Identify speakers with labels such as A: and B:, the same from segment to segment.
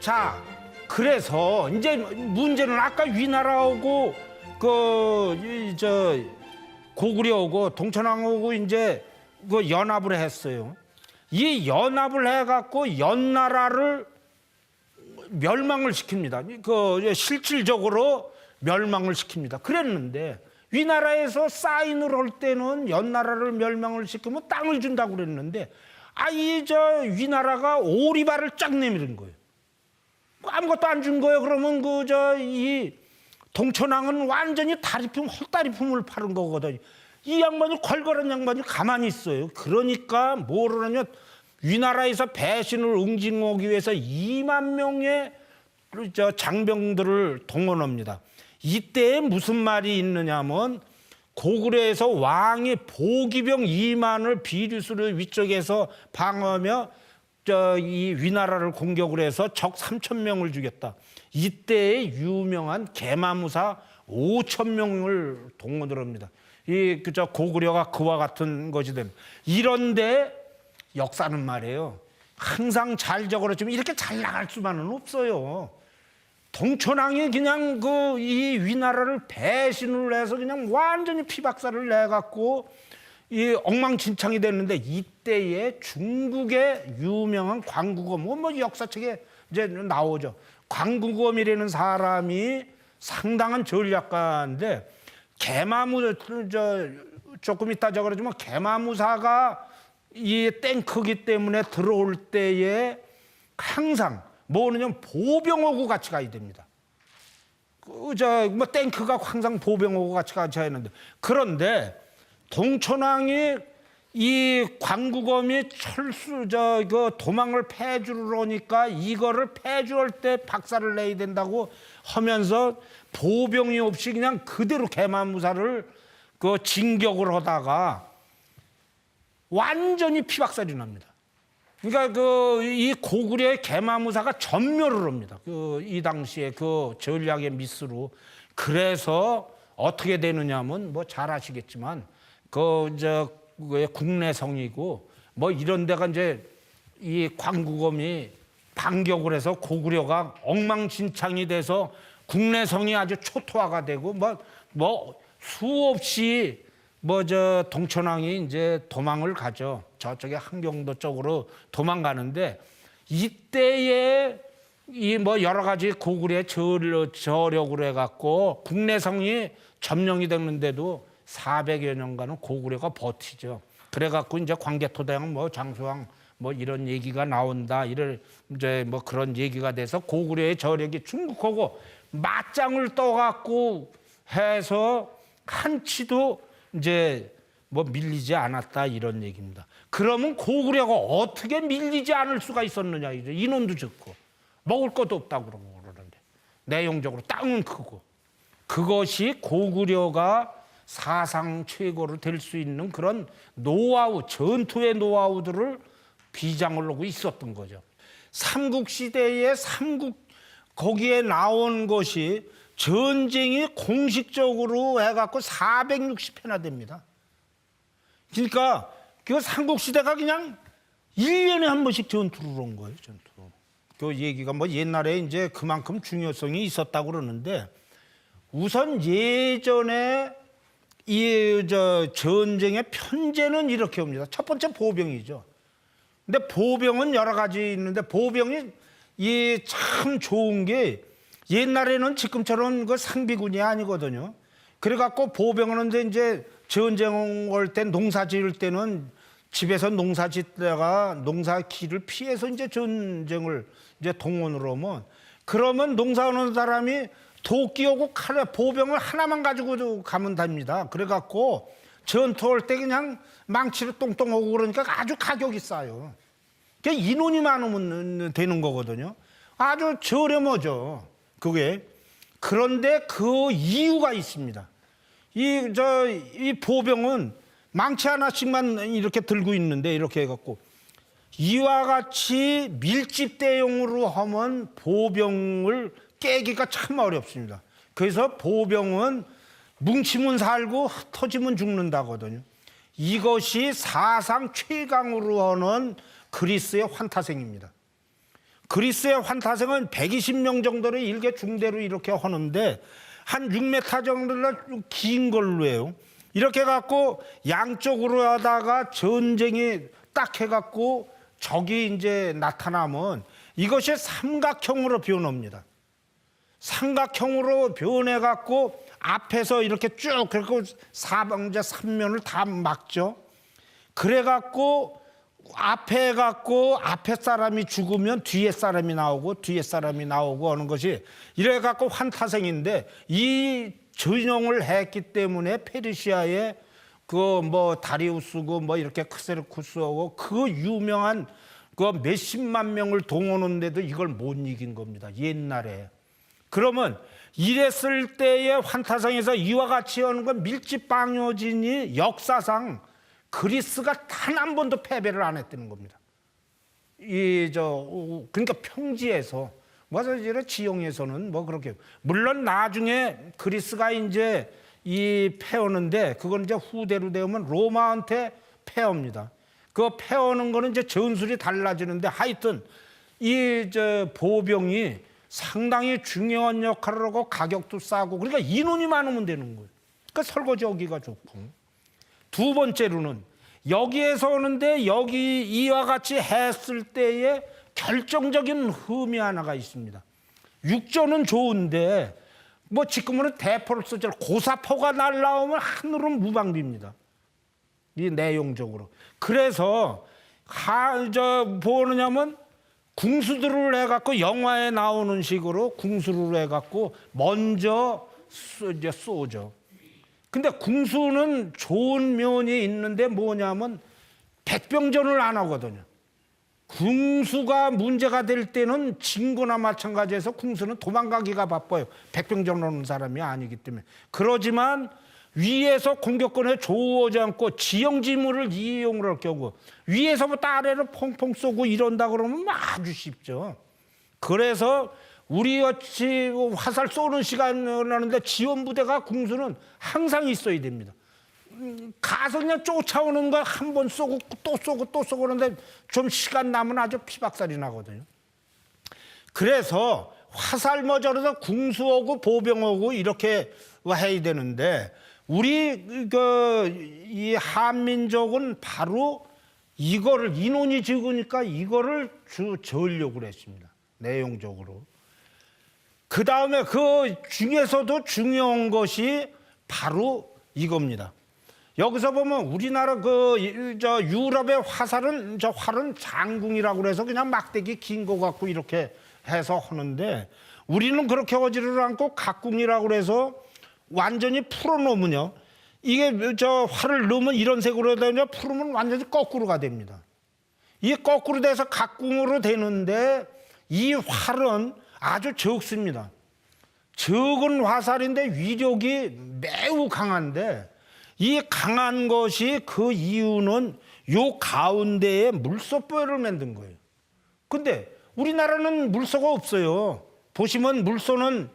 A: 자, 그래서 이제 문제는 아까 위나라하고 고구려하고 동천왕하고 이제 그 연합을 했어요. 이 연합을 해갖고 연나라를 멸망을 시킵니다. 실질적으로 멸망을 시킵니다. 그랬는데 위나라에서 사인을 할 때는 연나라를 멸망을 시키면 땅을 준다고 그랬는데 위나라가 오리발을 쫙 내밀은 거예요. 아무것도 안 준 거예요. 그러면 이 동천왕은 완전히 헛다리품을 파는 거거든요. 이 양반이 걸걸한 양반이 가만히 있어요. 그러니까 뭐를 하냐, 위나라에서 배신을 응징하기 위해서 2만 명의 장병들을 동원합니다. 이때 무슨 말이 있느냐면 고구려에서 왕이 보기병 2만을 비류수로 위쪽에서 방어하며 이 위나라를 공격을 해서 적 3,000명을 죽였다. 이때의 유명한 계마무사 5,000명을 동원을 합니다. 고구려가 그와 같은 것이 됩니다. 이런데 역사는 말이에요. 항상 잘 적어놓지만 이렇게 잘 나갈 수만은 없어요. 동천왕이 그냥 이 위나라를 배신을 해서 그냥 완전히 피박살을 내갖고 이 엉망진창이 됐는데 이때에 중국의 유명한 광구검, 뭐 역사책에 이제 나오죠. 광구검이라는 사람이 상당한 전략가인데 조금 이따 적어라지만 계마무사가 이 탱크기 때문에 들어올 때에 항상 뭐냐면 보병하고 같이 가야 됩니다. 탱크가 항상 보병하고 같이 가야 하는데, 그런데 동천왕이 이 광구검이 도망을 패주를 하니까 이거를 패주할 때 박살을 내야 된다고 하면서 보병이 없이 그냥 그대로 계마무사를 진격을 하다가 완전히 피박살이 납니다. 그러니까 이 고구려의 계마무사가 전멸을 합니다. 이 당시에 전략의 미스로. 그래서 어떻게 되느냐면 뭐 잘 아시겠지만 국내성이고 뭐 이런 데가 이제 이 광구검이 반격을 해서 고구려가 엉망진창이 돼서 국내성이 아주 초토화가 되고 뭐 수없이 동천왕이 이제 도망을 가죠. 저쪽에 한경도 쪽으로 도망가는데 이때에 여러 가지 고구려의 저력으로 해갖고 국내성이 점령이 됐는데도 400여 년간은 고구려가 버티죠. 그래갖고 이제 광개토대왕 장수왕 이런 얘기가 나온다. 이제 그런 얘기가 돼서 고구려의 저력이 중국하고 맞짱을 떠갖고 해서 한치도 이제 밀리지 않았다, 이런 얘기입니다. 그러면 고구려가 어떻게 밀리지 않을 수가 있었느냐, 이제 인원도 적고 먹을 것도 없다고 그러는데 내용적으로 땅은 크고, 그것이 고구려가 사상 최고로 될 수 있는 그런 노하우, 전투의 노하우들을 비장을 하고 있었던 거죠. 삼국시대의 거기에 나온 것이 전쟁이 공식적으로 해갖고 460회나 됩니다. 그러니까 삼국시대가 그냥 1년에 한 번씩 전투를 한 거예요, 전투. 그 얘기가 옛날에 이제 그만큼 중요성이 있었다고 그러는데, 우선 예전에 전쟁의 편제는 이렇게 옵니다. 첫 번째 보병이죠. 근데 보병은 여러 가지 있는데, 보병이 참 좋은 게 옛날에는 지금처럼 상비군이 아니거든요. 그래갖고 보병은 이제 전쟁할 때, 농사 지을 때는 집에서 농사 짓다가 농사 길을 피해서 이제 전쟁을 이제 동원을 하면, 그러면 농사하는 사람이 도끼하고 칼에 보병을 하나만 가지고 가면 됩니다. 그래갖고 전투할 때 그냥 망치를 똥똥하고 그러니까 아주 가격이 싸요. 그러니까 인원이 많으면 되는 거거든요. 아주 저렴하죠, 그게. 그런데 그 이유가 있습니다. 이 보병은 망치 하나씩만 이렇게 들고 있는데, 이렇게 해갖고 이와 같이 밀집대용으로 하면 보병을 깨기가 참 어렵습니다. 그래서 보병은 뭉치면 살고 흩어지면 죽는다거든요. 이것이 사상 최강으로 하는 그리스의 환타생입니다. 그리스의 환타생은 120명 정도를 일개 중대로 이렇게 하는데 한 6m 정도를 긴 걸로 해요. 이렇게 갖고 양쪽으로 하다가 전쟁이 딱 해갖고 적이 이제 나타나면 이것이 삼각형으로 변합니다. 삼각형으로 변해갖고 앞에서 이렇게 쭉 그리고 사방자 삼면을 다 막죠. 그래갖고 앞에 사람이 죽으면 뒤에 사람이 나오고 뒤에 사람이 나오고 하는 것이 이래갖고 환타생인데 이 전형을 했기 때문에 페르시아의 그 뭐 다리우스고 뭐 이렇게 크세르쿠스하고 그 유명한 그 몇십만 명을 동원하는데도 이걸 못 이긴 겁니다. 옛날에. 그러면 이랬을 때의 환타상에서 이와 같이 하는 건 밀집방요진이 역사상 그리스가 단 한 번도 패배를 안 했다는 겁니다. 그러니까 평지에서 이런 지형에서는 뭐 그렇게 물론 나중에 그리스가 이제 이 패하는데 그건 이제 후대로 되면 로마한테 패합니다. 그 패하는 거는 이제 전술이 달라지는데 하여튼 이 보병이 상당히 중요한 역할을 하고 가격도 싸고 그러니까 인원이 많으면 되는 거예요. 그러니까 설거지하기가 좋고. 두 번째로는 여기에서 오는데 여기 이와 같이 했을 때의 결정적인 흠이 하나가 있습니다. 육전은 좋은데 뭐 지금은 대포를 쓰죠. 고사포가 날라오면 하늘은 무방비입니다. 이 내용적으로. 그래서 뭐냐면 궁수들을 해갖고 영화에 나오는 식으로 궁수를 해갖고 먼저 이제 쏘죠. 근데 궁수는 좋은 면이 있는데 뭐냐면 백병전을 안 하거든요. 궁수가 문제가 될 때는 진 거나 마찬가지해서 궁수는 도망가기가 바빠요. 백병전 하는 사람이 아니기 때문에. 그러지만 위에서 공격권에 조어지 않고 지형지물을 이용을 할 경우 위에서부터 아래로 퐁퐁 쏘고 이런다 그러면 아주 쉽죠. 그래서 우리같이 화살 쏘는 시간을 하는데 지원부대가 궁수는 항상 있어야 됩니다. 가서 그냥 쫓아오는 거 한 번 쏘고 또 쏘고 또 쏘고 그러는데 좀 시간 남으면 아주 피박살이 나거든요. 그래서 화살 모자라서 궁수하고 보병하고 이렇게 해야 되는데 우리 이 한민족은 바로 이거를 인원이 적으니까 이거를 저으려고 했습니다. 내용적으로. 그 다음에 그 중에서도 중요한 것이 바로 이겁니다. 여기서 보면 우리나라 유럽의 활은 장궁이라고 해서 그냥 막대기 긴 거 갖고 이렇게 해서 하는데 우리는 그렇게 하지를 않고 각궁이라고 해서 완전히 풀어놓으면요. 이게 활을 넣으면 이런 색으로 되냐 풀으면 완전히 거꾸로가 됩니다. 이게 거꾸로 돼서 각궁으로 되는데 이 활은 아주 적습니다. 적은 화살인데 위력이 매우 강한데 이 강한 것이 그 이유는 요 가운데에 물소뼈를 만든 거예요. 근데 우리나라는 물소가 없어요. 보시면 물소는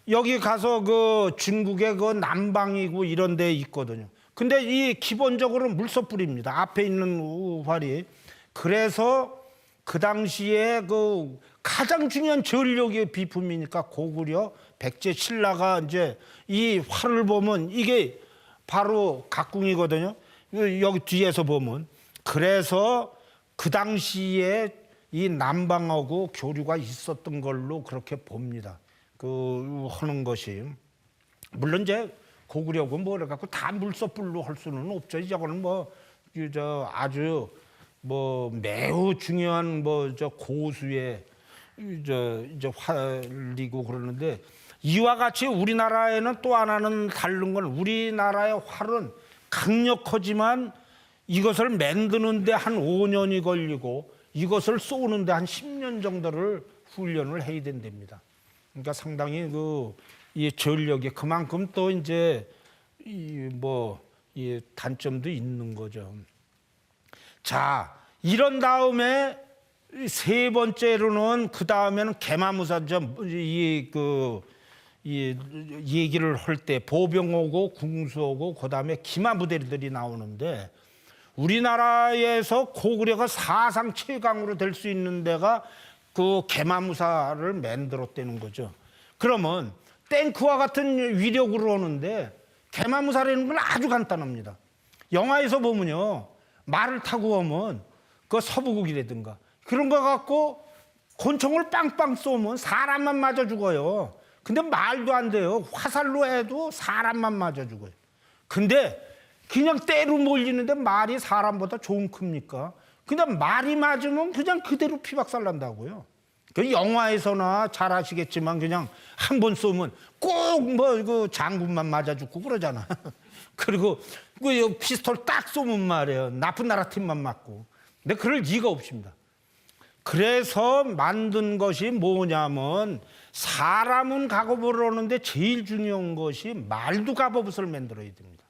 A: 여기 가서 그 중국의 그 남방이고 이런 데 있거든요. 근데 이 기본적으로 물소뿔입니다. 앞에 있는 활이. 그래서 그 당시에 그 가장 중요한 전력의 비품이니까 고구려 백제 신라가 이제 이 활을 보면 이게 바로 각궁이거든요. 여기 뒤에서 보면. 그래서 그 당시에 이 남방하고 교류가 있었던 걸로 그렇게 봅니다. 그 하는 것이. 물론 이제 고구려고 뭐 그래갖고 다 물소뿔로 할 수는 없죠. 이거는 뭐 아주 뭐 매우 중요한 고수의 활이고 그러는데 이와 같이 우리나라에는 또 하나는 다른 건 우리나라의 활은 강력하지만 이것을 만드는데 한 5년이 걸리고 이것을 쏘는데 한 10년 정도를 훈련을 해야 된답니다. 그러니까 상당히 이 전력이 그만큼 또 이제 이 단점도 있는 거죠. 자, 이런 다음에 세 번째로는 그 다음에는 개마무사점 이 얘기를 할 때 보병하고 궁수하고 그 다음에 기마부대들이 나오는데 우리나라에서 고구려가 사상 최강으로 될 수 있는 데가 그 개마무사를 만들었다는 거죠. 그러면 탱크와 같은 위력으로 오는데 개마무사라는 건 아주 간단합니다. 영화에서 보면요, 말을 타고 오면 그 서부국이라든가 그런 거 갖고 곤충을 빵빵 쏘면 사람만 맞아 죽어요. 근데 말도 안 돼요. 화살로 해도 사람만 맞아 죽어요. 근데 그냥 때로 몰리는데 말이 사람보다 좀 큽니까? 그냥 말이 맞으면 그냥 그대로 피박살 난다고요. 그 영화에서나 잘 아시겠지만 그냥 한 번 쏘면 꼭 뭐 그 장군만 맞아 죽고 그러잖아. 그리고 그 피스톨 딱 쏘면 말이에요. 나쁜 나라 팀만 맞고. 근데 그럴 리가 없습니다. 그래서 만든 것이 뭐냐면 사람은 갑옷을 하는데 제일 중요한 것이 말도 갑옷을 만들어야 됩니다.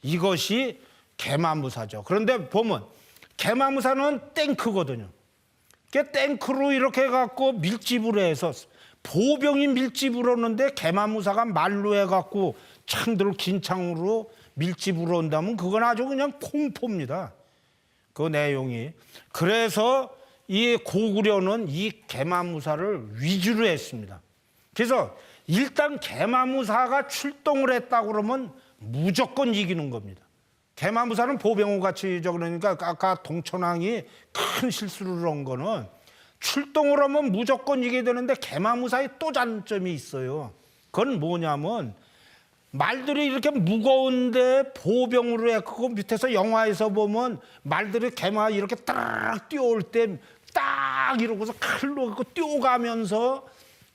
A: 이것이 개마무사죠. 그런데 보면 개마무사는 탱크거든요. 그 탱크로 이렇게 해갖고 밀집을 해서 보병이 밀집을 하는데 개마무사가 말로 해갖고 창들 긴 창으로 밀집으로 온다면 그건 아주 그냥 공포입니다. 그 내용이. 그래서 이 고구려는 이 개마무사를 위주로 했습니다. 그래서 일단 개마무사가 출동을 했다 그러면 무조건 이기는 겁니다. 개마무사는 보병호 같이 그러니까 아까 동천왕이 큰 실수를 한 거는 출동을 하면 무조건 이기게 되는데 개마무사의 또 장점이 있어요. 그건 뭐냐면 말들이 이렇게 무거운데 보병으로 해서 그 밑에서 영화에서 보면 말들이 개마 이렇게 딱 뛰어올 때 딱 이러고서 칼로 뛰어가면서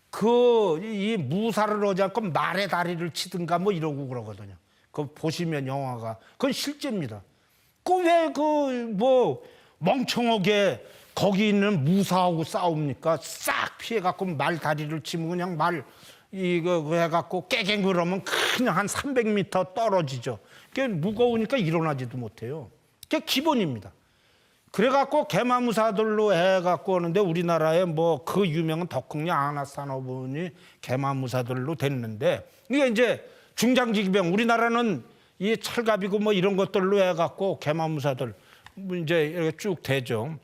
A: 그 이 무사를 하지 않고 말의 다리를 치든가 뭐 이러고 그러거든요. 그 보시면 영화가 그건 실제입니다. 그 왜 그 뭐 멍청하게 거기 있는 무사하고 싸웁니까? 싹 피해갖고 말 다리를 치면 그냥 말 이거 해갖고 깨갱 그러면 그냥 한 300m 떨어지죠. 그게 무거우니까 일어나지도 못해요. 그게 기본입니다. 그래갖고 개마무사들로 해갖고 오는데 우리나라에 뭐 그 유명한 덕흥리 아나스타노분이 개마무사들로 됐는데 이게 이제 중장기병 우리나라는 이 철갑이고 뭐 이런 것들로 해갖고 개마무사들 이제 이렇게 쭉 되죠.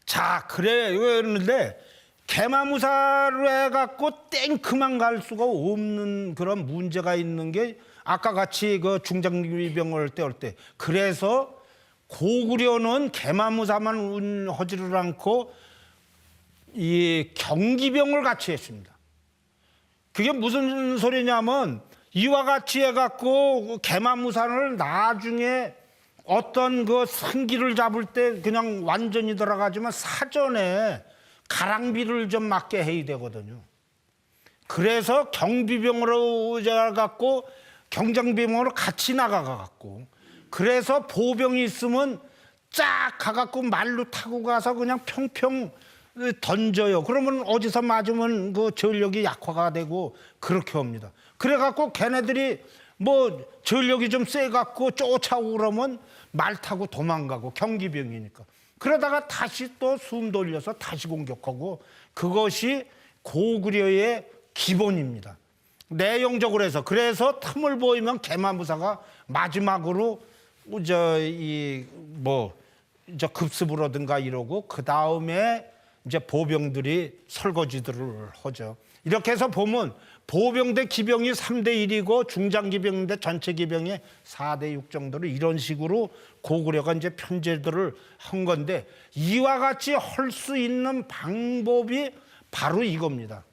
A: 자, 그랬는데 개마무사로 해갖고 탱크만 갈 수가 없는 그런 문제가 있는 게 아까 같이 그 중장비병을 떼올 때 그래서 고구려는 개마무사만 하지를 않고 이 경기병을 같이 했습니다. 그게 무슨 소리냐면 이와 같이 해갖고 개마무사를 나중에 어떤 그 승기를 잡을 때 그냥 완전히 들어가지만 사전에 가랑비를 좀 맞게 해야 되거든요. 그래서 경비병으로 해갖고 경장비병으로 같이 나가갖고 그래서 보병이 있으면 쫙 가갖고 말로 타고 가서 그냥 평평 던져요. 그러면 어디서 맞으면 그 전력이 약화가 되고 그렇게 합니다. 그래갖고 걔네들이 뭐 전력이 좀 세갖고 쫓아오고 그러면 말 타고 도망가고 경기병이니까. 그러다가 다시 또 숨 돌려서 다시 공격하고 그것이 고구려의 기본입니다. 내용적으로 해서 그래서 틈을 보이면 개마무사가 마지막으로 저 급습을 하든가 이러고 그 다음에 이제 보병들이 설거지들을 하죠. 이렇게 해서 보면 보병 대 기병이 3대 1이고 중장 기병 대 전체 기병이 4대 6 정도로 이런 식으로 고구려가 이제 편제들을 한 건데 이와 같이 할 수 있는 방법이 바로 이겁니다.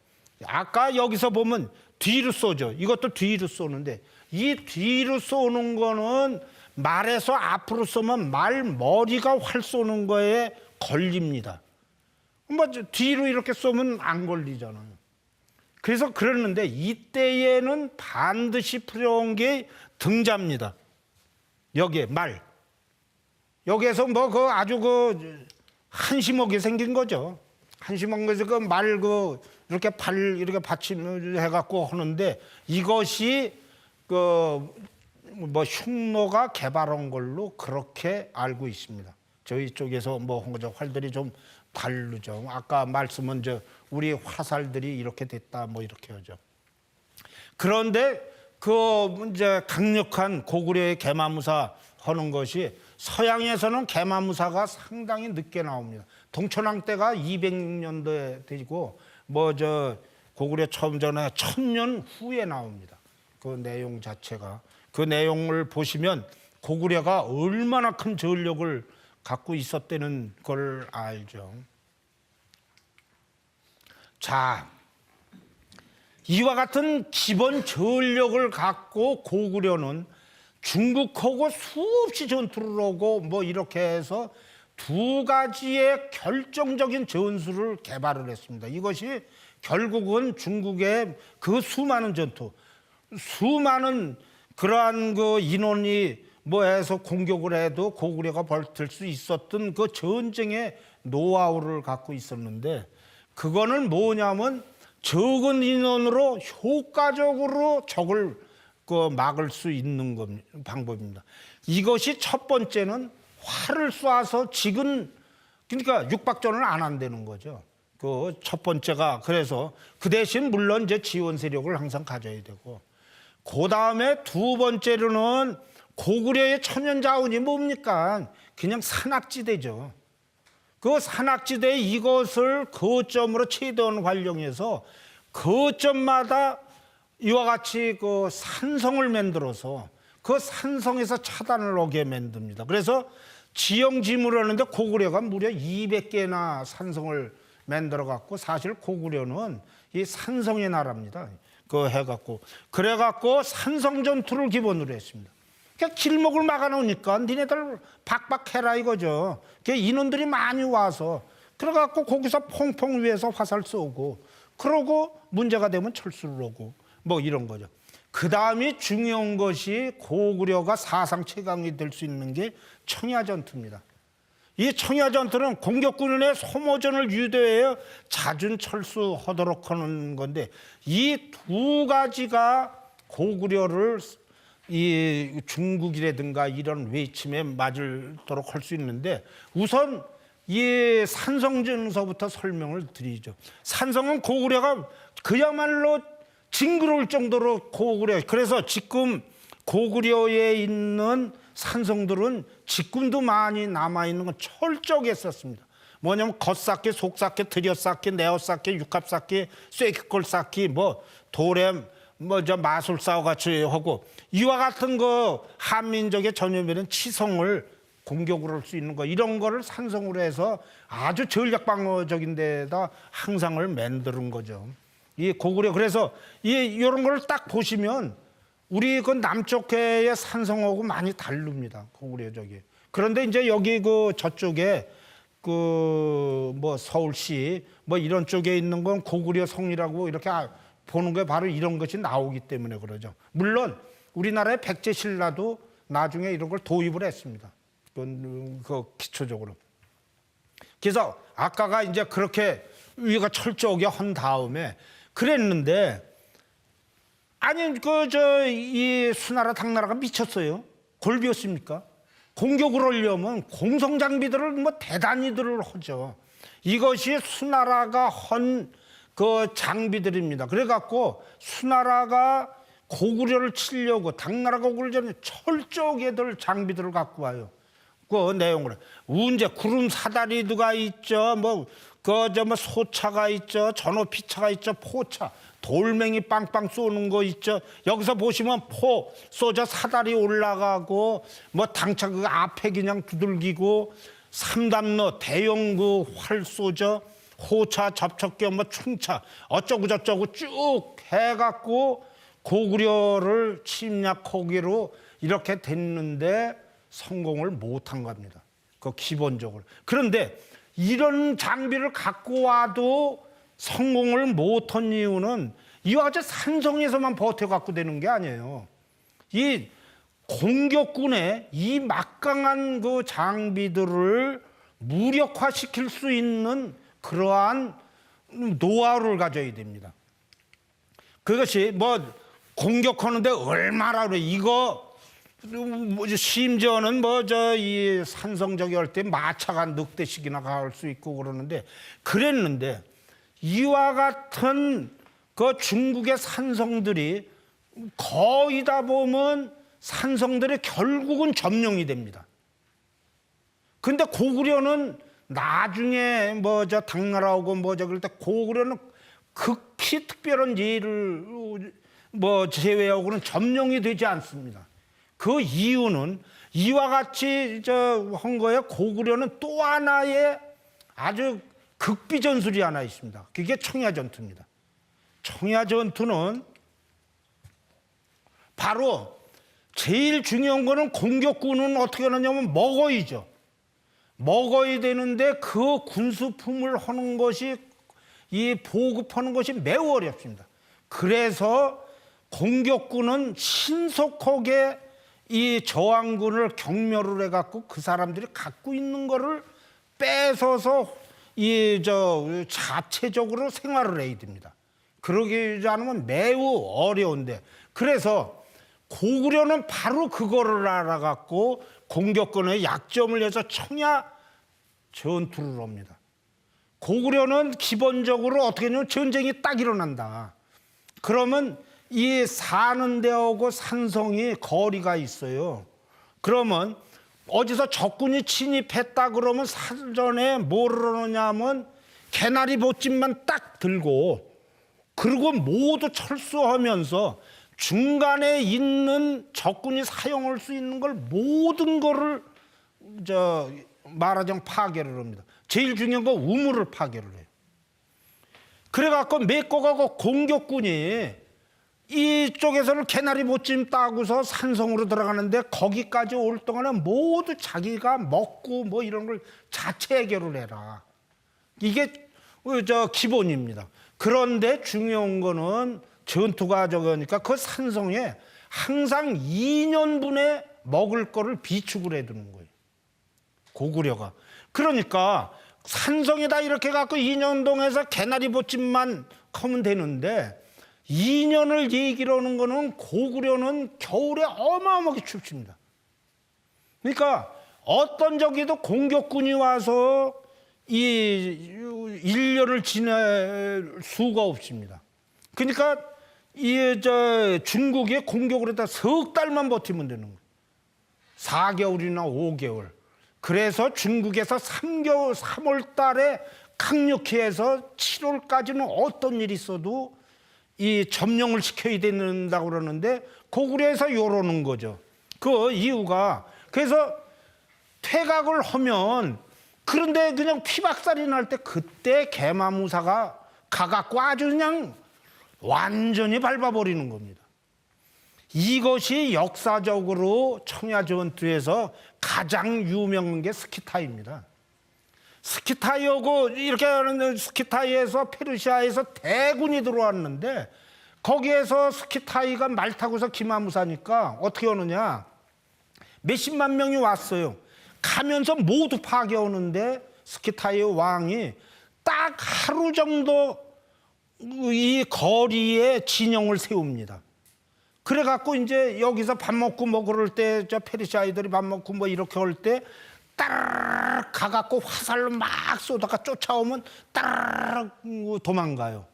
A: 아까 여기서 보면 뒤로 쏘죠. 이것도 뒤로 쏘는데 이 뒤로 쏘는 거는 말에서 앞으로 쏘면 말 머리가 활 쏘는 거에 걸립니다. 뭐 뒤로 이렇게 쏘면 안 걸리잖아요. 그래서 그러는데 이때에는 반드시 필요한 게 등자입니다. 여기에 말. 여기에서 뭐 그 아주 그 한심하게 생긴 거죠. 한심한 거에서 그 말 그 이렇게 발 이렇게 받침 해갖고 하는데 이것이 그 뭐 흉노가 개발한 걸로 그렇게 알고 있습니다. 저희 쪽에서 뭐 한 거죠. 활들이 좀 다르죠. 아까 말씀은 우리 화살들이 이렇게 됐다 뭐 이렇게 하죠. 그런데 그 이제 강력한 고구려의 개마무사 하는 것이 서양에서는 개마무사가 상당히 늦게 나옵니다. 동천왕 때가 200년도에 되고 고구려 처음 전에 1000년 후에 나옵니다. 그 내용 자체가. 그 내용을 보시면 고구려가 얼마나 큰 전력을 갖고 있었다는 걸 알죠. 자, 이와 같은 기본 전력을 갖고 고구려는 중국하고 수없이 전투를 하고 이렇게 해서 두 가지의 결정적인 전술을 개발을 했습니다. 이것이 결국은 중국의 그 수많은 전투, 수많은 그러한 그 인원이 해서 공격을 해도 고구려가 버틸 수 있었던 그 전쟁의 노하우를 갖고 있었는데, 그거는 뭐냐면 적은 인원으로 효과적으로 적을 막을 수 있는 방법입니다. 이것이 첫 번째는 활을 쏴서 그러니까 육박전을 안 한다는 거죠. 그 첫 번째가. 그래서 그 대신 물론 이제 지원 세력을 항상 가져야 되고, 그 다음에 두 번째로는 고구려의 천연 자원이 뭡니까? 그냥 산악지대죠. 그 산악지대 이것을 거점으로 최대한 활용해서 거점마다 이와 같이 그 산성을 만들어서 그 산성에서 차단을 오게 만듭니다. 그래서 지형지물을 하는데 고구려가 무려 200개나 산성을 만들어 갖고, 사실 고구려는 이 산성의 나라입니다. 그래갖고 산성 전투를 기본으로 했습니다. 그러니까 길목을 막아놓으니까 니네들 박박해라 이거죠. 그러니까 인원들이 많이 와서 그래갖고 거기서 퐁퐁 위에서 화살 쏘고, 그러고 문제가 되면 철수를 하고 이런 거죠. 그 다음이 중요한 것이 고구려가 사상 최강이 될 수 있는 게 청야전투입니다. 이 청야전투는 공격군의 소모전을 유도해야 자준 철수하도록 하는 건데, 이 두 가지가 고구려를 이 중국이라든가 이런 외침에 맞도록 할 수 있는데, 우선 이 산성전서부터 설명을 드리죠. 산성은 고구려가 그야말로 징그러울 정도로 그래서 지금 고구려에 있는 산성들은 지금도 많이 남아있는 건 철저했었습니다. 뭐냐면 겉쌓기, 속쌓기, 들여쌓기, 내어쌓기, 육합쌓기, 쐐기꼴쌓기, 도렘, 마술사와 같이 하고, 이와 같은 거 한민족의 전염에는 치성을 공격을 할 수 있는 거, 이런 거를 산성으로 해서 아주 전략방어적인 데다 항상을 만드는 거죠. 이 고구려. 그래서 이런 걸 딱 보시면 우리 그 남쪽해의 산성하고 많이 다릅니다. 고구려적이. 그런데 이제 여기 저쪽에 서울시 이런 쪽에 있는 건 고구려 성이라고 이렇게 보는 게 바로 이런 것이 나오기 때문에 그러죠. 물론 우리나라의 백제신라도 나중에 이런 걸 도입을 했습니다. 기초적으로. 그래서 아까가 이제 그렇게 위가 철저하게 한 다음에 그랬는데, 아니 이 수나라 당나라가 미쳤어요. 골비였습니까? 공격을 하려면 공성 장비들을 대단히들을 하죠. 이것이 수나라가 한 그 장비들입니다. 그래갖고 수나라가 고구려를 치려고 당나라가 고구려 전에 철저하게들 장비들을 갖고 와요. 그 내용을 운제 구름 사다리가 있죠. 소차가 있죠. 전호피차가 있죠. 포차, 돌멩이 빵빵 쏘는 거 있죠. 여기서 보시면 포 쏘져 사다리 올라가고 당차 그 앞에 그냥 두들기고, 삼단로 대형 활 쏘죠. 호차, 접촉기, 충차 어쩌고 저쩌고 쭉 해갖고 고구려를 침략하기로 이렇게 됐는데 성공을 못한 겁니다. 기본적으로. 그런데 이런 장비를 갖고 와도 성공을 못한 이유는 이와 같이 산성에서만 버텨갖고 되는 게 아니에요. 이 공격군의 이 막강한 그 장비들을 무력화시킬 수 있는 그러한 노하우를 가져야 됩니다. 그것이 공격하는데 얼마나 그래. 이거 심지어는 이 산성적이 할 때 마차가 넉대씩이나 갈 수 있고 그러는데, 그랬는데 이와 같은 그 중국의 산성들이 거의 다 보면 산성들이 결국은 점령이 됩니다. 근데 고구려는 나중에 뭐 저 당나라하고 뭐 저 그럴 때 고구려는 극히 특별한 예를 뭐 제외하고는 점령이 되지 않습니다. 그 이유는 이와 같이 저 한 거에 고구려는 또 하나의 아주 극비 전술이 하나 있습니다. 그게 청야 전투입니다. 청야 전투는 바로 제일 중요한 거는 공격군은 어떻게 하느냐면 먹어야죠. 먹어야 되는데 그 군수품을 하는 것이 이 보급하는 것이 매우 어렵습니다. 그래서 공격군은 신속하게 이 저항군을 경멸을 해갖고 그 사람들이 갖고 있는 거를 뺏어서 이 저 자체적으로 생활을 해야 됩니다. 그러기 않으면 매우 어려운데, 그래서 고구려는 바로 그거를 알아갖고 공격군의 약점을 해서 청야 전투를 합니다. 고구려는 기본적으로 어떻게 하냐면 전쟁이 딱 일어난다. 그러면 이 사는 데하고 산성이 거리가 있어요. 그러면 어디서 적군이 침입했다 그러면 사전에 뭐를 하느냐면 개나리 보찜만 딱 들고, 그리고 모두 철수하면서 중간에 있는 적군이 사용할 수 있는 걸 모든 거를 저 말하자면 파괴를 합니다. 제일 중요한 거 우물을 파괴를 해요. 그래갖고 메꿔가고 공격군이 이쪽에서는 개나리 보찜 따고서 산성으로 들어가는데 거기까지 올 동안에 모두 자기가 먹고 뭐 이런 걸 자체 해결을 해라. 이게 저 기본입니다. 그런데 중요한 거는 전투가 저거니까 그 산성에 항상 2년분의 먹을 거를 비축을 해두는 거예요. 고구려가. 그러니까 산성에다 이렇게 갖고 2년 동에서 개나리 보찜만 하면 되는데 2년을 얘기를 하는 거는 고구려는 겨울에 어마어마하게 춥습니다. 그러니까 어떤 적에도 공격군이 와서 이 1년을 지낼 수가 없습니다. 그러니까 이 저 중국에 공격을 했다 석 달만 버티면 되는 거예요. 4개월이나 5개월. 그래서 중국에서 3월 달에 강력히 해서 7월까지는 어떤 일이 있어도 이 점령을 시켜야 된다고 그러는데 고구려에서 요러는 거죠. 그 이유가 그래서 퇴각을 하면, 그런데 그냥 피박살이 날 때 그때 계마무사가 가갖고 아주 그냥 완전히 밟아버리는 겁니다. 이것이 역사적으로 청야 전투에서 가장 유명한 게 스키타이입니다. 스키타이하고 이렇게 하는데 스키타이에서 페르시아에서 대군이 들어왔는데 거기에서 스키타이가 말 타고서 기마무사니까 어떻게 오느냐, 몇십만 명이 왔어요. 가면서 모두 파괴오는데 스키타이의 왕이 딱 하루 정도 이 거리에 진영을 세웁니다. 그래갖고 이제 여기서 밥 먹고 뭐 그럴 때 저 페르시아이들이 밥 먹고 뭐 이렇게 할 때 따르르 가갖고 화살로 막 쏘다가 쫓아오면 따르르 도망가요.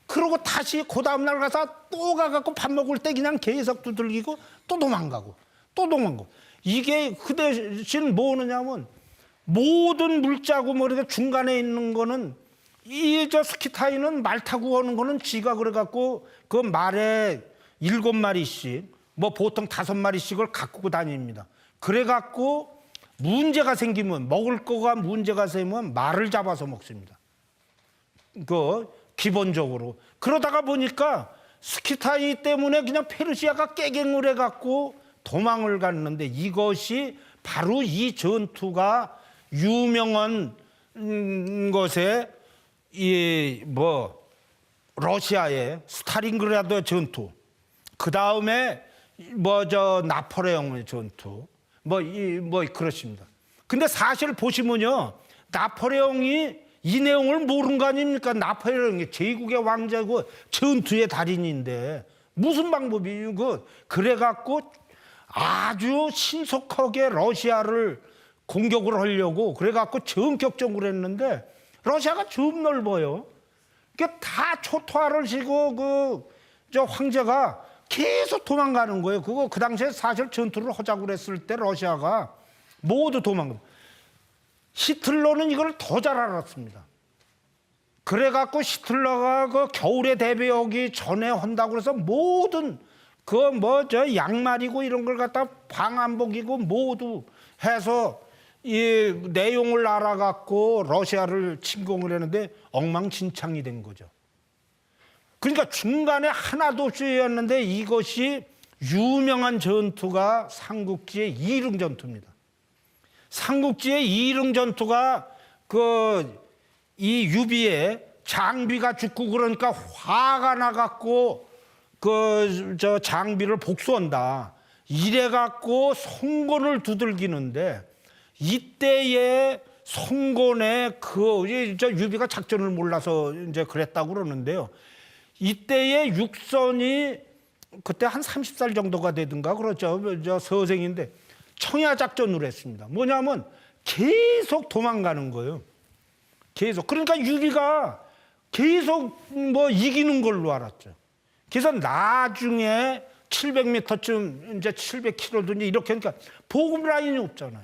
A: 그러고 다시 그 다음날 가서 또 가갖고 밥 먹을 때 그냥 계속 두들기고 또 도망가고 또 도망가고. 이게 그 대신 뭐 하느냐면 모든 물자고 뭐 이렇게 중간에 있는 거는 이 저 스키타이는 말 타고 오는 거는 지가 그래갖고 그 말에 7마리씩 뭐 보통 5마리씩을 갖고 다닙니다. 그래갖고 문제가 생기면, 먹을 거가 문제가 생기면 말을 잡아서 먹습니다. 그 기본적으로. 그러다가 보니까 스키타이 때문에 그냥 페르시아가 깨갱을 해갖고 도망을 갔는데, 이것이 바로 이 전투가 유명한 것에 이 뭐 러시아의 스탈린그라드 전투, 그 다음에 뭐 저 나폴레옹의 전투, 뭐 그렇습니다. 근데 사실 보시면요, 나폴레옹이 이 내용을 모르는 거 아닙니까? 나폴레옹이 제국의 왕자고 전투의 달인인데 무슨 방법이 그래갖고 아주 신속하게 러시아를 공격을 하려고 그래갖고 전격적으로 했는데 러시아가 좀 넓어요. 그러니까 다 초토화를 시고 저 황제가 계속 도망가는 거예요. 그 당시에 사실 전투를 하자고 그랬을 때 러시아가 모두 도망가. 히틀러는 이걸 더 잘 알았습니다. 그래갖고 히틀러가 그 겨울에 대비하기 전에 한다고 해서 모든 그 뭐 저 양말이고 이런 걸 갖다 방한복이고 모두 해서 이 내용을 알아갖고 러시아를 침공을 했는데 엉망진창이 된 거죠. 그러니까 중간에 하나도 없이였는데 이것이 유명한 전투가 삼국지의 이릉 전투입니다. 삼국지의 이릉 전투가 이 유비의 장비가 죽고 그러니까 화가 나갖고 저 장비를 복수한다. 이래갖고 송곤을 두들기는데 이때에 송곤의 저 유비가 작전을 몰라서 이제 그랬다고 그러는데요. 이때의 육선이 그때 한 30살 정도가 되든가 그렇죠. 저 서생인데 청야 작전을 했습니다. 뭐냐면 계속 도망가는 거예요. 계속. 그러니까 유비가 계속 뭐 이기는 걸로 알았죠. 그래서 나중에 700m쯤 이제 700km든지 이렇게 하니까 보급 라인이 없잖아요.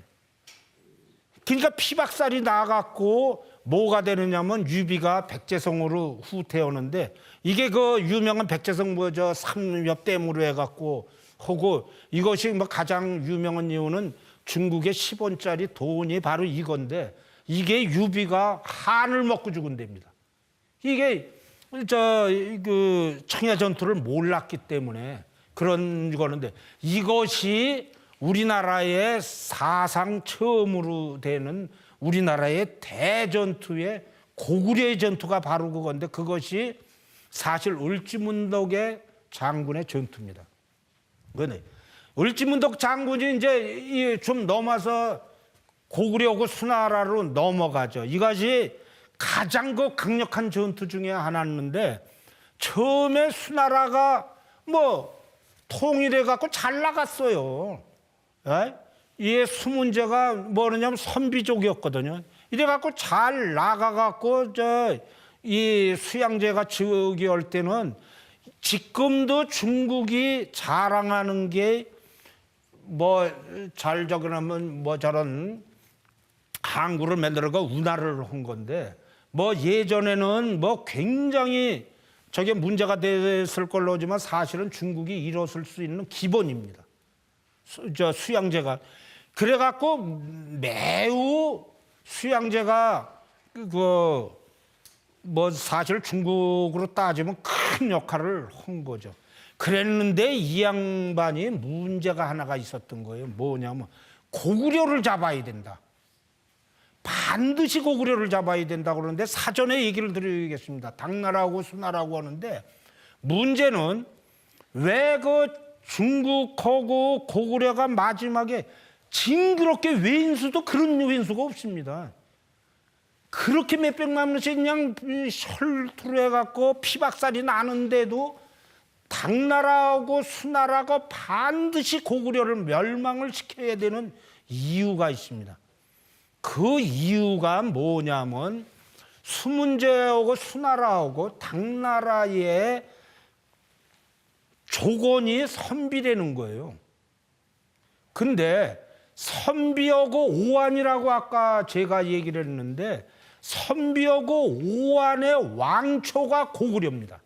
A: 그러니까 피박살이 나갖고 뭐가 되느냐면 유비가 백제성으로 후퇴하는데 이게 그 유명한 백제성 뭐 저 삼엽댐으로 해갖고 하고 이것이 뭐 가장 유명한 이유는 중국의 10원짜리 돈이 바로 이건데 이게 유비가 한을 먹고 죽은 데입니다. 이게 그 청야 전투를 몰랐기 때문에 그런 거는데 이것이 우리나라의 사상 처음으로 되는 우리나라의 대전투의 고구려의 전투가 바로 그건데 그것이 사실 을지문덕의 장군의 전투입니다. 그거네. 을지문덕 장군이 이제 좀 넘어서 고구려하고 수나라로 넘어가죠. 이것이 가장 그 강력한 전투 중에 하나였는데 처음에 수나라가 뭐 통일해 갖고 잘 나갔어요. 예? 이 수문제가 뭐냐면 선비족이었거든요. 이래 갖고 잘 나가 갖고 이 수양제가 즉위할 때는 지금도 중국이 자랑하는 게 뭐 잘 적으면 뭐 저런 항구를 만들어가 운하를 한 건데 뭐 예전에는 뭐 굉장히 저게 문제가 됐을 걸로 하지만 사실은 중국이 이뤘을 수 있는 기본입니다. 수양제가 그래갖고 매우 수양제가 뭐 사실 중국으로 따지면 큰 역할을 한 거죠. 그랬는데 이 양반이 문제가 하나가 있었던 거예요. 뭐냐면 고구려를 잡아야 된다. 반드시 고구려를 잡아야 된다고 그러는데 사전에 얘기를 드리겠습니다. 당나라하고 수나라하고 하는데 문제는 왜 그 중국하고 고구려가 마지막에 징그럽게 왼수도 그런 왼수가 없습니다. 그렇게 몇백만 명씩 그냥 혈투를 해갖고 피박살이 나는데도 당나라하고 수나라가 반드시 고구려를 멸망을 시켜야 되는 이유가 있습니다. 그 이유가 뭐냐면 수문제하고 수나라하고 당나라의 조건이 선비라는 거예요. 근데 선비하고 오한이라고 아까 제가 얘기를 했는데 선비하고 오한의 왕초가 고구려입니다.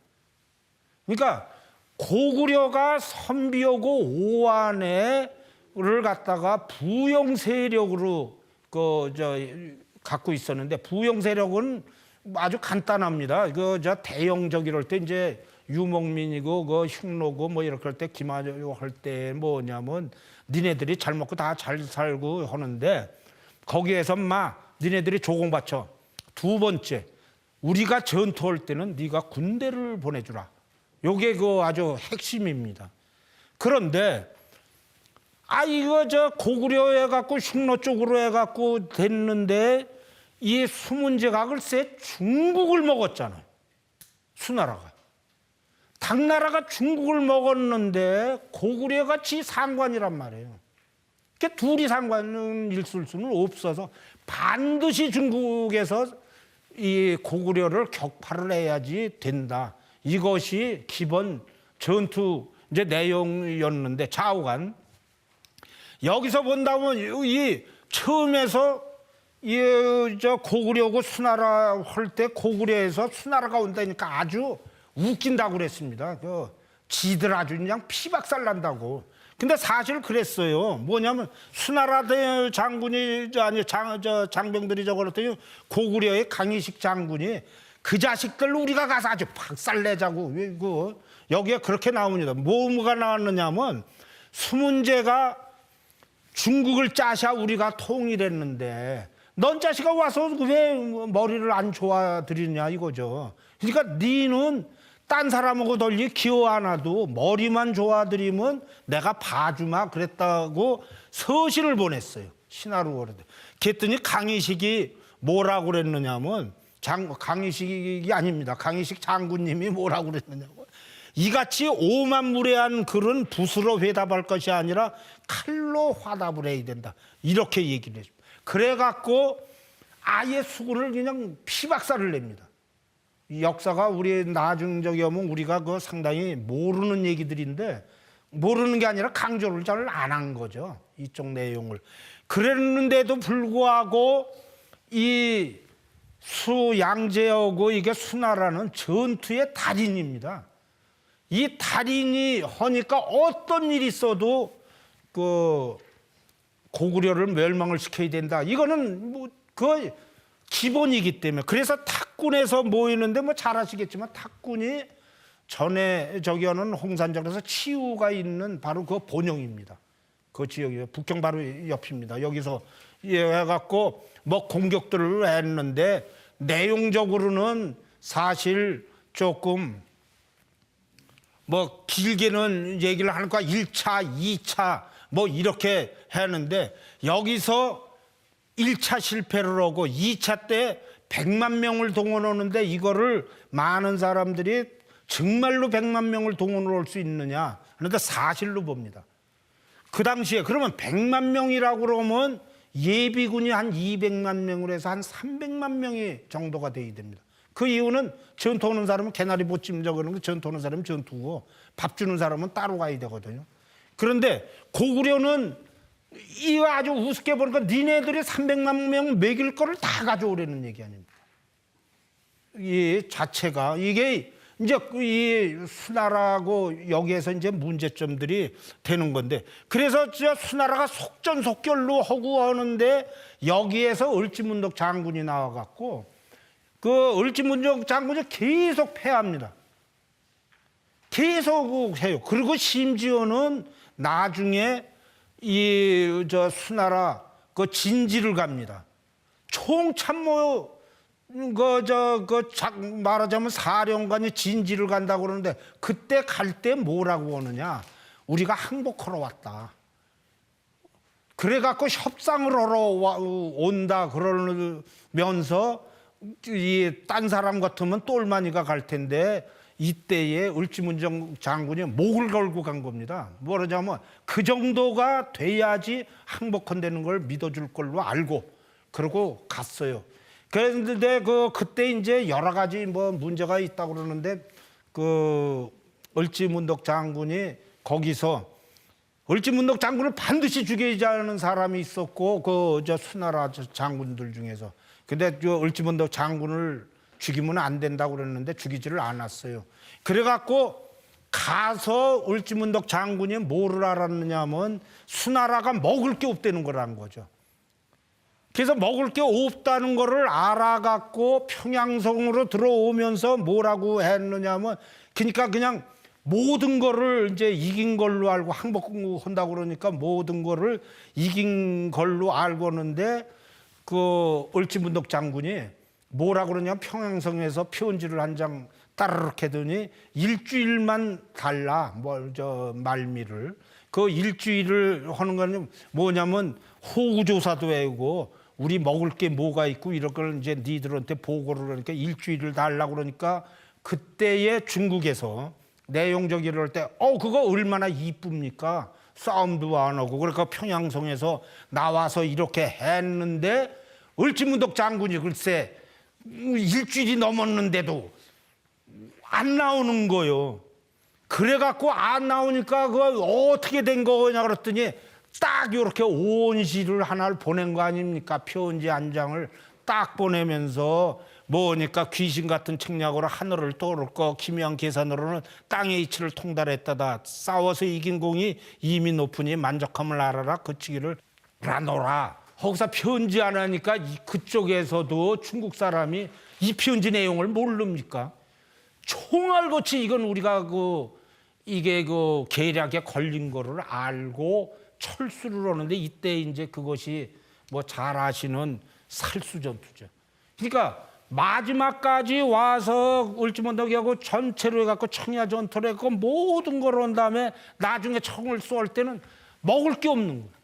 A: 그러니까 고구려가 선비하고 오한을 갖다가 부영 세력으로 갖고 있었는데 부영 세력은 아주 간단합니다. 대영적 이럴 때 이제 유목민이고 흉노고 뭐 이렇게 할 때 기마저 할 때 뭐냐면 니네들이 잘 먹고 다 잘 살고 하는데 거기에서 니네들이 조공바쳐. 두 번째 우리가 전투할 때는 네가 군대를 보내주라. 요게 아주 핵심입니다. 그런데 이거 고구려 해갖고 흉노 쪽으로 해갖고 됐는데 이 수문제가 글쎄 중국을 먹었잖아요. 수나라가. 당나라가 중국을 먹었는데 고구려가 지 상관이란 말이에요. 그러니까 둘이 상관은 있을 수는 없어서 반드시 중국에서 이 고구려를 격파를 해야지 된다. 이것이 기본 전투 이제 내용이었는데 좌우간 여기서 본다면 이 처음에서 저 고구려고 수나라 할 때 고구려에서 수나라가 온다니까 아주 웃긴다고 그랬습니다. 지들 아주 그냥 피박살 난다고. 근데 사실 그랬어요. 뭐냐면 수나라 장군이 장병들이 그랬더니 고구려의 강희식 장군이 그 자식들 우리가 가서 아주 박살 내자고. 여기에 그렇게 나옵니다. 뭐가 나왔느냐면 수문제가 중국을 짜샤 우리가 통일했는데 넌 자식아 와서 왜 머리를 안 좋아드리냐 이거죠. 그러니까 니는 딴 사람하고 덜리 기어 하나도 머리만 좋아드리면 내가 봐주마 그랬다고 서신을 보냈어요. 신하로 그랬더니. 그랬더니 강희식이 뭐라고 그랬느냐면 강희식이 아닙니다. 강희식 장군님이 뭐라고 그랬느냐고. 이같이 오만무례한 글은 붓으로 회답할 것이 아니라 칼로 화답을 해야 된다. 이렇게 얘기를 했습니다. 그래갖고 아예 수군을 그냥 피박살을 냅니다. 역사가 우리 나중 저기 오면 우리가 상당히 모르는 얘기들인데 모르는 게 아니라 강조를 잘 안 한 거죠. 이쪽 내용을. 그랬는데도 불구하고 이 수양제하고 이게 수나라는 전투의 달인입니다. 이 달인이 하니까 어떤 일이 있어도 고구려를 멸망을 시켜야 된다. 이거는 그 기본이기 때문에. 그래서 탁군에서 모이는데 잘 아시겠지만 탁군이 전에 저기 하는 홍산정에서 치우가 있는 바로 그 본영입니다. 그 지역이 북경 바로 옆입니다. 여기서 해갖고 공격들을 했는데 내용적으로는 사실 조금 길게는 얘기를 하는 거야. 1차, 2차 이렇게 했는데 여기서 1차 실패를 하고 2차 때 100만 명을 동원하는데 이거를 많은 사람들이 정말로 100만 명을 동원을 할 수 있느냐. 그런데 사실로 봅니다. 그 당시에 그러면 100만 명이라고 그러면 예비군이 한 200만 명으로 해서 한 300만 명이 정도가 돼야 됩니다. 그 이유는 전투하는 사람은 개나리 보찜 저거는 전투하는 사람은 전투고 밥 주는 사람은 따로 가야 되거든요. 그런데 고구려는 이 아주 우습게 보니까 니네들이 300만 명 먹일 거를 다 가져오려는 얘기 아닙니까? 이 자체가 이게 이제 이 수나라하고 여기에서 이제 문제점들이 되는 건데 그래서 수나라가 속전속결로 하고 하는데 여기에서 을지문덕 장군이 나와갖고 그 을지문덕 장군이 계속 패합니다. 계속 해요. 그리고 심지어는 나중에 이 수나라 그 진지를 갑니다. 총참모 말하자면 사령관이 진지를 간다고 그러는데 그때 갈 때 뭐라고 하느냐? 우리가 항복하러 왔다. 그래갖고 협상을 하러 온다 그러면서 이 딴 사람 같으면 똘마니가 갈 텐데 이때에 을지문정 장군이 목을 걸고 간 겁니다. 뭐라자면 그 정도가 돼야지 항복한다는 걸 믿어줄 걸로 알고 그러고 갔어요. 그런데 그때 이제 여러 가지 문제가 있다고 그러는데 을지문덕 장군이 거기서 을지문덕 장군을 반드시 죽이자는 사람이 있었고 수나라 장군들 중에서. 근데 을지문덕 장군을 죽이면 안 된다고 그랬는데 죽이지를 않았어요. 그래갖고 가서 을지문덕 장군이 뭐를 알았느냐면 수나라가 먹을 게 없다는 걸 안 거죠. 그래서 먹을 게 없다는 거를 알아갖고 평양성으로 들어오면서 뭐라고 했느냐면 그러니까 그냥 모든 거를 이제 이긴 걸로 알고 항복한다고 그러니까 모든 거를 이긴 걸로 알고 하는데 을지문덕 장군이 뭐라 그러냐면 평양성에서 편지를 한 장 따르륵 하더니 일주일만 달라 말미를 그 일주일을 하는 건 뭐냐면 호구조사도 하고 우리 먹을 게 뭐가 있고 이런 걸 이제 니들한테 보고를 하니까 일주일을 달라고 그러니까 그때의 중국에서 내용적이를 할 때 그거 얼마나 이쁩니까? 싸움도 안 하고 그러니까 평양성에서 나와서 이렇게 했는데 을지문덕 장군이 글쎄 일주일이 넘었는데도 안 나오는 거요. 그래갖고 안 나오니까 그거 어떻게 된 거냐 그랬더니 딱 이렇게 온시를 하나를 보낸 거 아닙니까? 편지 한 장을 딱 보내면서 뭐니까 귀신 같은 책략으로 하늘을 떠오를 거 기묘한 계산으로는 땅의 이치를 통달했다다. 싸워서 이긴 공이 이미 높으니 만족함을 알아라. 그치기를 라노라. 거기서 편지 안 하니까 그쪽에서도 중국 사람이 이 편지 내용을 모릅니까? 총알같이 이건 우리가 이게 계략에 걸린 거를 알고 철수를 하는데 이때 이제 그것이 뭐 잘 아시는 살수전투죠. 그러니까 마지막까지 와서 울지몬덕이하고 전체로 해갖고 청야 전투를 해갖고 모든 걸 한 다음에 나중에 총을 쏠 때는 먹을 게 없는 거예요.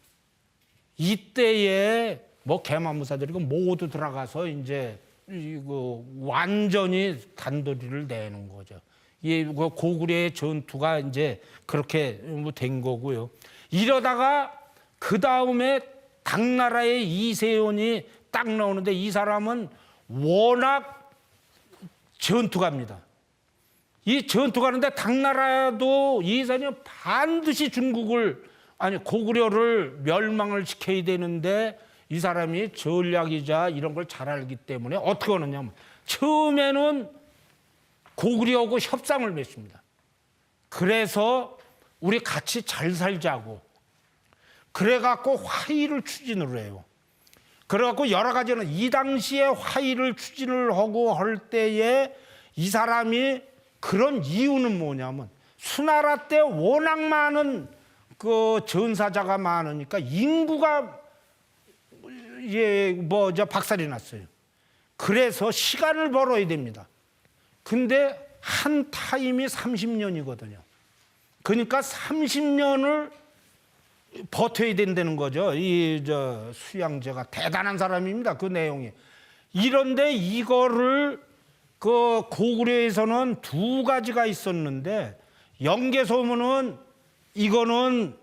A: 이때에 뭐 개만무사들이 모두 들어가서 이제 이거 완전히 단도리를 내는 거죠. 이 고구려의 전투가 이제 그렇게 된 거고요. 이러다가 그 다음에 당나라의 이세훈이 딱 나오는데 이 사람은 워낙 전투가입니다. 이 전투가는데 당나라도 이세훈이 반드시 고구려를 멸망을 시켜야 되는데 이 사람이 전략이자 이런 걸 잘 알기 때문에 어떻게 하느냐면 처음에는 고구려하고 협상을 맺습니다. 그래서 우리 같이 잘 살자고 그래갖고 화의를 추진을 해요. 그래갖고 여러 가지는 이 당시에 화의를 추진을 하고 할 때에 이 사람이 그런 이유는 뭐냐면 수나라 때 워낙 많은 전사자가 많으니까 인구가 박살이 났어요. 그래서 시간을 벌어야 됩니다. 근데 한 타임이 30년이거든요. 그러니까 30년을 버텨야 된다는 거죠. 수양제가 대단한 사람입니다. 그 내용이. 이런데 이거를 고구려에서는 두 가지가 있었는데 영계소문은 이거는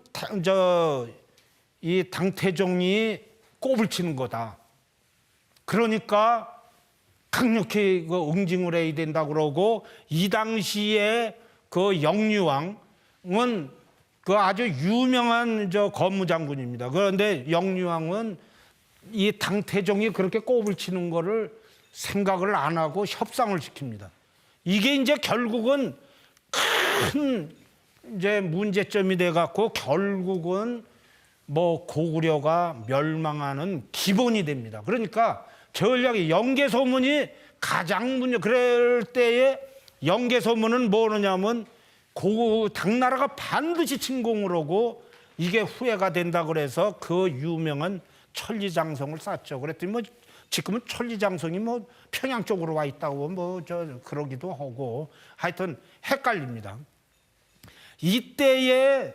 A: 이 당태종이 꼽을 치는 거다. 그러니까 강력히 응징을 해야 된다 그러고 이 당시에 영유왕은 아주 유명한 거무장군입니다. 그런데 영유왕은 이 당태종이 그렇게 꼽을 치는 거를 생각을 안 하고 협상을 시킵니다. 이게 이제 결국은 큰 문제점이 돼 갖고 결국은 고구려가 멸망하는 기본이 됩니다. 그러니까 전략이 영계소문이 가장 그럴 때에 영계소문은 뭐냐면 당나라가 반드시 침공을 하고 이게 후회가 된다 그래서 그 유명한 천리장성을 쌓죠. 그랬더니 지금은 천리장성이 평양 쪽으로 와 있다고 그러기도 하고 하여튼 헷갈립니다. 이때에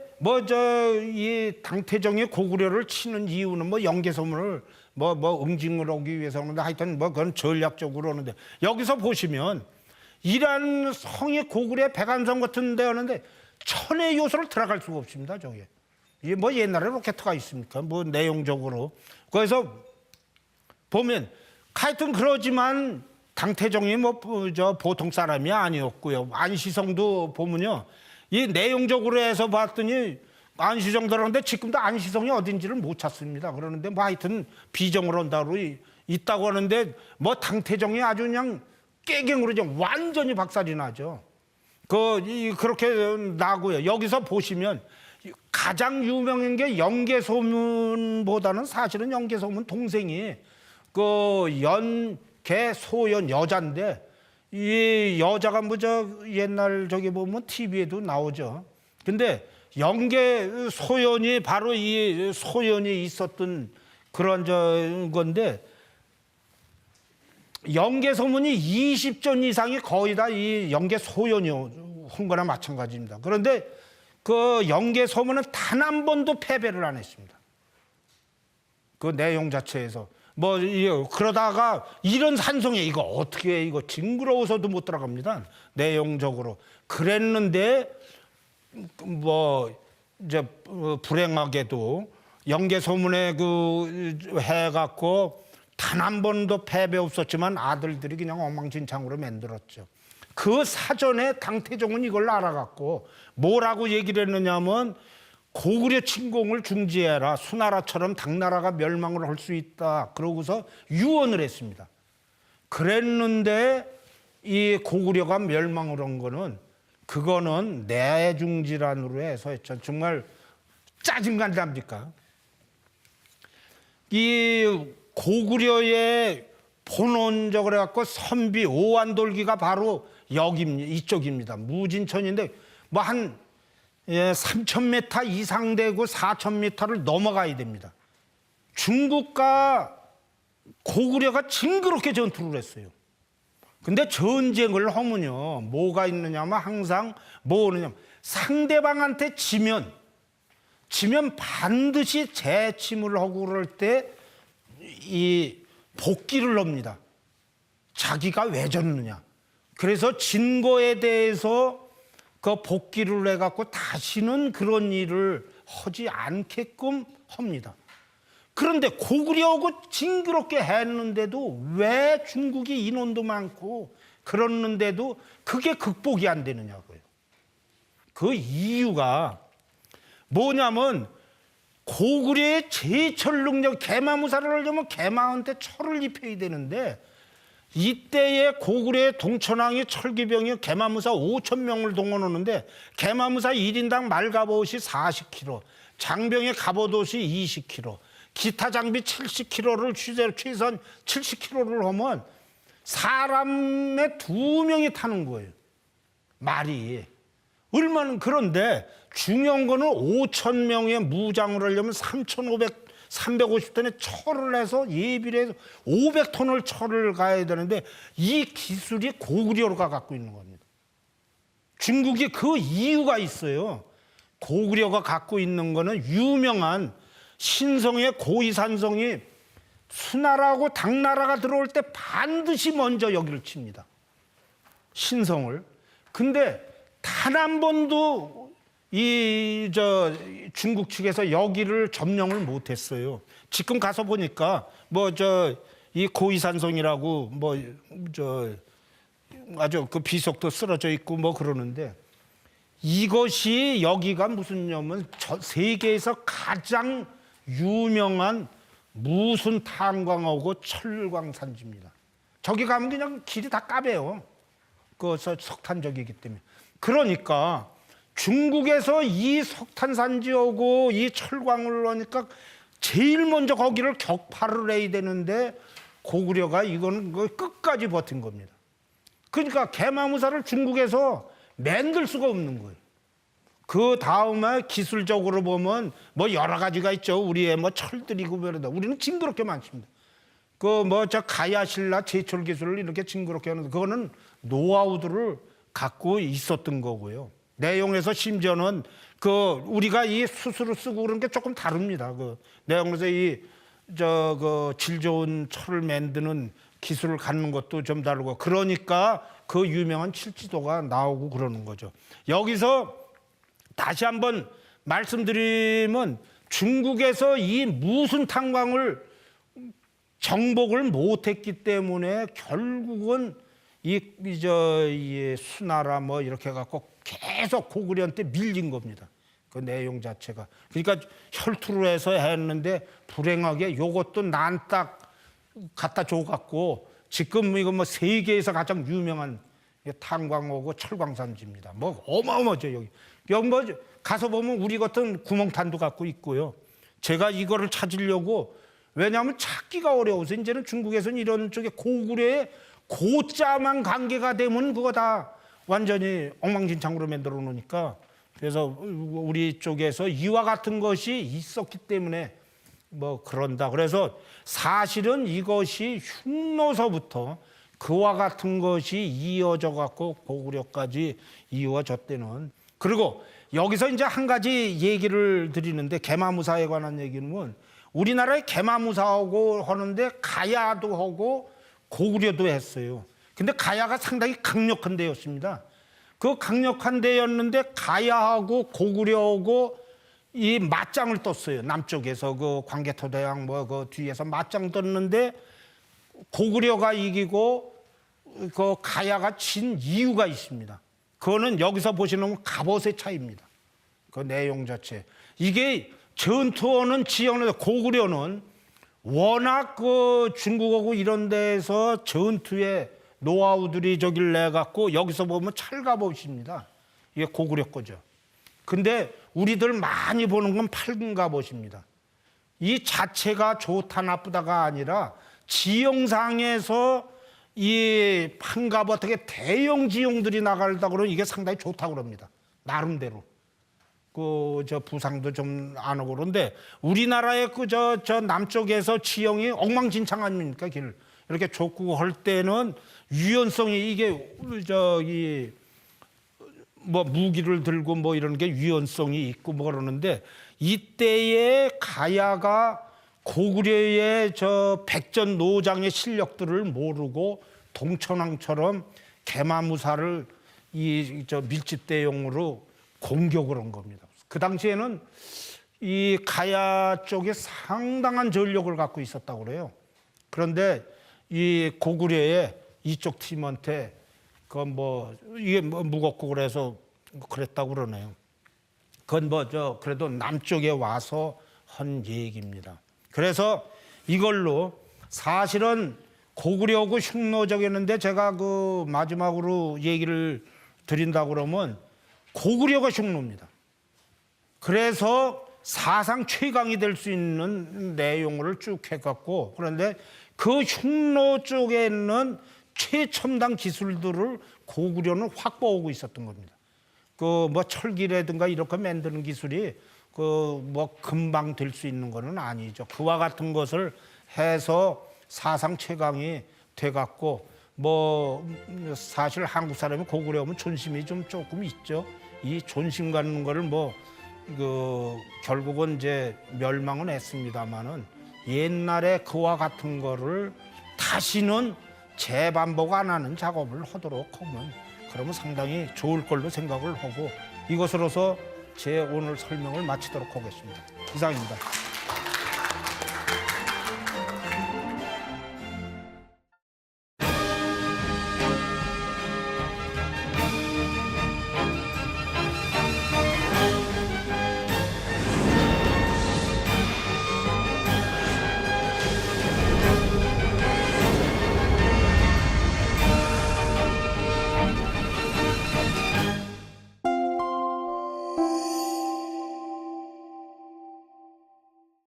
A: 이 당태종이 고구려를 치는 이유는 영계소문을 응징을 하기 위해서 하는데 하여튼 그건 전략적으로 하는데 여기서 보시면 이란 성이 고구려의 백안성 같은 데 하는데 천의 요소를 들어갈 수가 없습니다. 저게 이게 옛날에 로켓가 있습니까? 내용적으로 그래서 보면 하여튼 그러지만 당태종이 보통 사람이 아니었고요. 안시성도 보면요. 이 내용적으로 해서 봤더니 안시성 들었는데 지금도 안시성이 어딘지를 못 찾습니다. 그러는데 하여튼 비정을 한다고 있다고 하는데 당태종이 아주 그냥 깨갱으로 완전히 박살이 나죠. 그렇게 나고요. 여기서 보시면 가장 유명한 게 영계소문보다는 사실은 영계소문 동생이 연계소연 여자인데 이 여자가 옛날 보면 TV에도 나오죠. 근데 영계소연이 바로 이 소연이 있었던 그런 건데 영계소문이 20전 이상이 거의 다 이 영계소연이 한 거나 마찬가지입니다. 그런데 영계소문은 단 한 번도 패배를 안 했습니다. 그 내용 자체에서 그러다가 이런 산성에 이거 어떻게 이거 징그러워서도 못 들어갑니다. 내용적으로 그랬는데 불행하게도 영계소문에 해갖고 단 한 번도 패배 없었지만 아들들이 그냥 엉망진창으로 만들었죠. 그 사전에 당태종은 이걸 알아갖고 뭐라고 얘기를 했느냐면 고구려 침공을 중지해라. 수나라처럼 당나라가 멸망을 할 수 있다. 그러고서 유언을 했습니다. 그랬는데 이 고구려가 멸망을 한 거는 그거는 내중질환으로 해서 정말 짜증난답니까? 이 고구려의 본원적으로 해갖고 선비 오한돌기가 바로 이쪽입니다. 무진천인데 뭐 한 3,000m 이상 되고 4,000m를 넘어가야 됩니다. 중국과 고구려가 징그럽게 전투를 했어요. 근데 전쟁을 하면요, 뭐가 있느냐면 항상 뭐냐면 상대방한테 지면 반드시 재침을 하고 그럴 때 이 복귀를 합니다. 자기가 왜 졌느냐. 그래서 진 거에 대해서 그 복귀를 해갖고 다시는 그런 일을 하지 않게끔 합니다. 그런데 고구려하고 징그럽게 했는데도 왜 중국이 인원도 많고 그랬는데도 그게 극복이 안 되느냐고요. 그 이유가 뭐냐면 고구려의 제철 능력, 개마무사를 하려면 개마한테 철을 입혀야 되는데 이때에 고구려의 동천왕이 철기병이 개마무사 5,000명을 동원하는데 개마무사 1인당 말갑옷이 40kg, 장병의 갑옷이 20kg, 기타 장비 70kg를 최선 70kg를 하면 사람의 2명이 타는 거예요. 말이. 얼마나. 그런데 중요한 거는 5,000명의 무장을 하려면 350톤의 철을 해서 예비를 해서 500톤을 철을 가야 되는데 이 기술이 고구려가 갖고 있는 겁니다. 중국이 그 이유가 있어요. 고구려가 갖고 있는 거는 유명한 신성의 고이산성이 수나라하고 당나라가 들어올 때 반드시 먼저 여기를 칩니다. 신성을. 근데 단 한 번도 중국 측에서 여기를 점령을 못했어요. 지금 가서 보니까 이 고이산성이라고 아주 그 비석도 쓰러져 있고 뭐 그러는데 이것이 여기가 무슨냐면 세계에서 가장 유명한 무슨 탄광하고 철광산지입니다. 저기 가면 그냥 길이 다 까매요. 그 석탄적이기 때문에. 그러니까 중국에서 이 석탄산지하고 이 철광을 하니까 제일 먼저 거기를 격파를 해야 되는데 고구려가 이거는 끝까지 버틴 겁니다. 그러니까 개마무사를 중국에서 만들 수가 없는 거예요. 그 다음에 기술적으로 보면 뭐 여러 가지가 있죠. 우리의 뭐 철들이고 그러다. 우리는 징그럽게 많습니다. 가야신라 제철 기술을 이렇게 징그럽게 하는데 그거는 노하우들을 갖고 있었던 거고요. 내용에서 심지어는 우리가 이 수수를 쓰고 그런 게 조금 다릅니다. 내용에서 질 좋은 철을 만드는 기술을 갖는 것도 좀 다르고 그러니까 그 유명한 칠지도가 나오고 그러는 거죠. 여기서 다시 한번 말씀드리면 중국에서 이 무슨 탄광을 정복을 못했기 때문에 결국은 이 수나라 뭐 이렇게 해갖고 계속 고구려한테 밀린 겁니다. 그 내용 자체가. 그러니까 혈투를 해서 했는데 불행하게 요것도 난딱 갖다 줘갖고 지금 이거 뭐 세계에서 가장 유명한 탄광하고 철광산지입니다. 뭐 어마어마하죠 여기. 여기 뭐 가서 보면 우리 같은 구멍탄도 갖고 있고요. 제가 이거를 찾으려고 왜냐하면 찾기가 어려워서 이제는 중국에서는 이런 쪽에 고구려의 고자만 관계가 되면 그거 다 완전히 엉망진창으로 만들어 놓으니까 그래서 우리 쪽에서 이와 같은 것이 있었기 때문에 뭐 그런다. 그래서 사실은 이것이 흉노서부터 그와 같은 것이 이어져 갖고 고구려까지 이어졌대는. 그리고 여기서 이제 한 가지 얘기를 드리는데 개마무사에 관한 얘기는 우리나라의 개마무사하고 하는데 가야도 하고 고구려도 했어요. 근데 가야가 상당히 강력한 데였습니다. 그 강력한 데였는데 가야하고 고구려하고 이 맞짱을 떴어요. 남쪽에서 그 광개토대왕 그 뒤에서 맞짱 떴는데 고구려가 이기고 그 가야가 진 이유가 있습니다. 그거는 여기서 보시는 갑옷의 차이입니다. 그 내용 자체. 이게 전투하는 지역에서 고구려는 워낙 그 중국하고 이런 데서 전투의 노하우들이 저길 내 갖고 여기서 보면 찰갑옷입니다. 이게 고구려 거죠. 근데 우리들 많이 보는 건 밝은 갑옷입니다. 이 자체가 좋다 나쁘다가 아니라 지형상에서 이 판갑 어떻게 대형 지형들이 나가다 그러면 이게 상당히 좋다고 그럽니다. 나름대로. 그 저 부상도 좀 안 오고 그런데 우리나라의 그 저 남쪽에서 지형이 엉망진창 아닙니까? 길 이렇게 좁고 할 때는 유연성이 이게 저기 뭐 무기를 들고 뭐 이런 게 유연성이 있고 뭐 그러는데 이때의 가야가 고구려의 저 백전노장의 실력들을 모르고 동천왕처럼 개마무사를 이 저 밀집대용으로 공격을 한 겁니다. 그 당시에는 이 가야 쪽에 상당한 전력을 갖고 있었다고 그래요. 그런데 이 고구려의 이쪽 팀한테 그 뭐 이게 뭐 무겁고 그래서 그랬다고 그러네요. 그건 뭐 저 그래도 남쪽에 와서 한 얘기입니다. 그래서 이걸로 사실은 고구려하고 흉노적이었는데 제가 그 마지막으로 얘기를 드린다고 그러면 고구려가 흉노입니다. 그래서 사상 최강이 될 수 있는 내용을 쭉 해갖고 그런데 그 흉노 쪽에 있는 최첨단 기술들을 고구려는 확보하고 있었던 겁니다. 그 뭐 철기라든가 이렇게 만드는 기술이 그 뭐 금방 될 수 있는 거는 아니죠. 그와 같은 것을 해서 사상 최강이 돼갖고 뭐 사실 한국 사람이 고구려 하면 존심이 좀 조금 있죠. 이 존심 갖는 거를 뭐 그 결국은 이제 멸망은 했습니다만은 옛날에 그와 같은 거를 다시는 재반복 안 하는 작업을 하도록 하면 그러면 상당히 좋을 걸로 생각을 하고 이것으로서 제 오늘 설명을 마치도록 하겠습니다. 이상입니다.